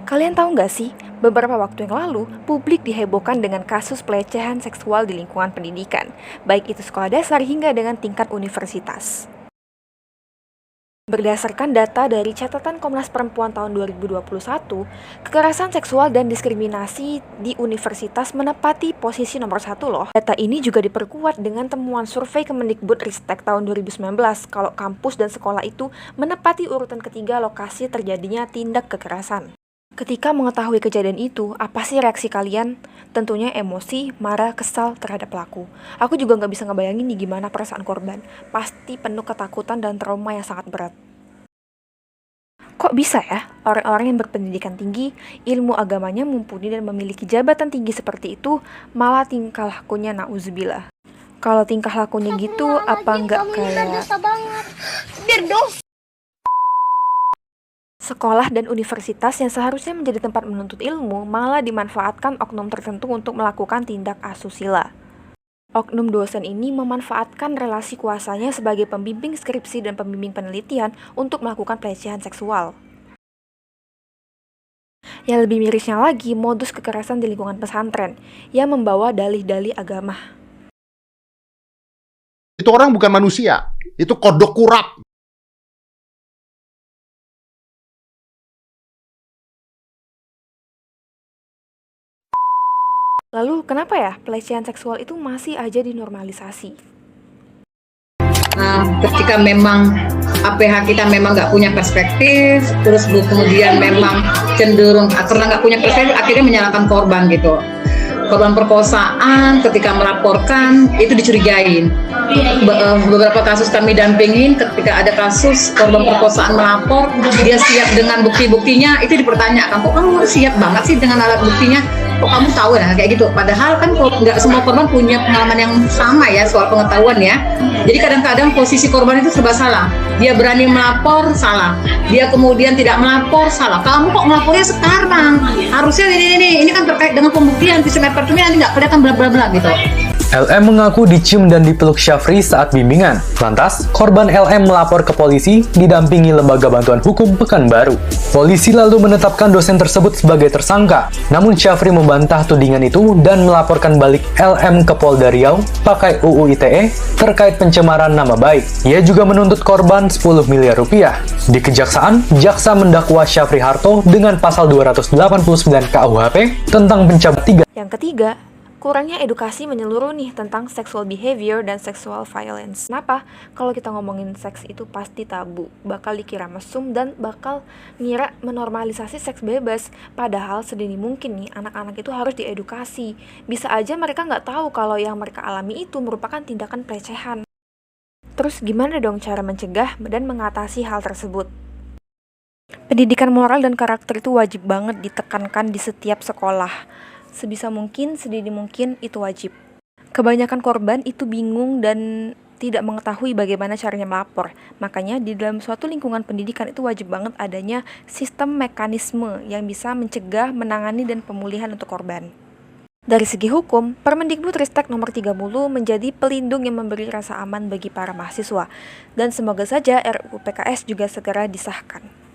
Kalian tahu nggak sih, beberapa waktu yang lalu, publik dihebohkan dengan kasus pelecehan seksual di lingkungan pendidikan, baik itu sekolah dasar hingga dengan tingkat universitas. Berdasarkan data dari catatan Komnas Perempuan tahun 2021, kekerasan seksual dan diskriminasi di universitas menempati posisi nomor satu loh. Data ini juga diperkuat dengan temuan survei Kemendikbudristek tahun 2019 kalau kampus dan sekolah itu menempati urutan ketiga lokasi terjadinya tindak kekerasan. Ketika mengetahui kejadian itu, apa sih reaksi kalian? Tentunya emosi, marah, kesal terhadap pelaku. Aku juga nggak bisa ngebayangin nih gimana perasaan korban. Pasti penuh ketakutan dan trauma yang sangat berat. Kok bisa ya, orang-orang yang berpendidikan tinggi, ilmu agamanya mumpuni dan memiliki jabatan tinggi seperti itu, malah tingkah lakunya nauzubillah. Kalau tingkah lakunya gitu, apa nggak kayak sekolah dan universitas yang seharusnya menjadi tempat menuntut ilmu malah dimanfaatkan oknum tertentu untuk melakukan tindak asusila. Oknum dosen ini memanfaatkan relasi kuasanya sebagai pembimbing skripsi dan pembimbing penelitian untuk melakukan pelecehan seksual. Yang lebih mirisnya lagi, modus kekerasan di lingkungan pesantren yang membawa dalih-dalih agama. Itu orang bukan manusia, itu kodok kurap. Lalu kenapa ya pelecehan seksual itu masih aja dinormalisasi? Ketika memang APH kita memang nggak punya perspektif, terus kemudian memang cenderung karena nggak punya perspektif akhirnya menyalahkan korban gitu. Korban perkosaan ketika melaporkan itu dicurigain. Beberapa kasus kami dampingin ketika ada kasus korban perkosaan melapor, dia siap dengan bukti-buktinya, itu dipertanyakan, kok kamu siap banget sih dengan alat buktinya? Kok kamu tahu ya kayak gitu? Padahal kan nggak semua korban punya pengalaman yang sama ya soal pengetahuan ya. Jadi kadang-kadang posisi korban itu serba salah. Dia berani melapor, salah. Dia kemudian tidak melapor, salah. Kamu kok melapornya sekarang? Harusnya ini kan terkait dengan pembuktian, visum et repertumnya nanti nggak kelihatan bla bla bla gitu. LM mengaku dicium dan dipeluk Syafri saat bimbingan. Lantas, korban LM melapor ke polisi didampingi Lembaga Bantuan Hukum Pekanbaru. Polisi lalu menetapkan dosen tersebut sebagai tersangka. Namun Syafri membantah tudingan itu dan melaporkan balik LM ke Polda Riau pakai UU ITE terkait pencemaran nama baik. Ia juga menuntut korban 10 miliar rupiah. Di Kejaksaan, jaksa mendakwa Syafri Harto dengan pasal 289 KUHP tentang pencabulan 3. Yang ketiga, kurangnya edukasi menyeluruh nih tentang sexual behavior dan sexual violence. Kenapa? Kalau kita ngomongin seks itu pasti tabu, bakal dikira mesum dan bakal ngira menormalisasi seks bebas. Padahal sedini mungkin nih anak-anak itu harus diedukasi. Bisa aja mereka nggak tahu kalau yang mereka alami itu merupakan tindakan pelecehan. Terus gimana dong cara mencegah dan mengatasi hal tersebut? Pendidikan moral dan karakter itu wajib banget ditekankan di setiap sekolah. Sebisa mungkin, sedini mungkin itu wajib. Kebanyakan korban itu bingung dan tidak mengetahui bagaimana caranya melapor. Makanya di dalam suatu lingkungan pendidikan itu wajib banget adanya sistem mekanisme yang bisa mencegah, menangani, dan pemulihan untuk korban. Dari segi hukum, Permendikbudristek nomor 30 menjadi pelindung yang memberi rasa aman bagi para mahasiswa. Dan semoga saja RUU PKS juga segera disahkan.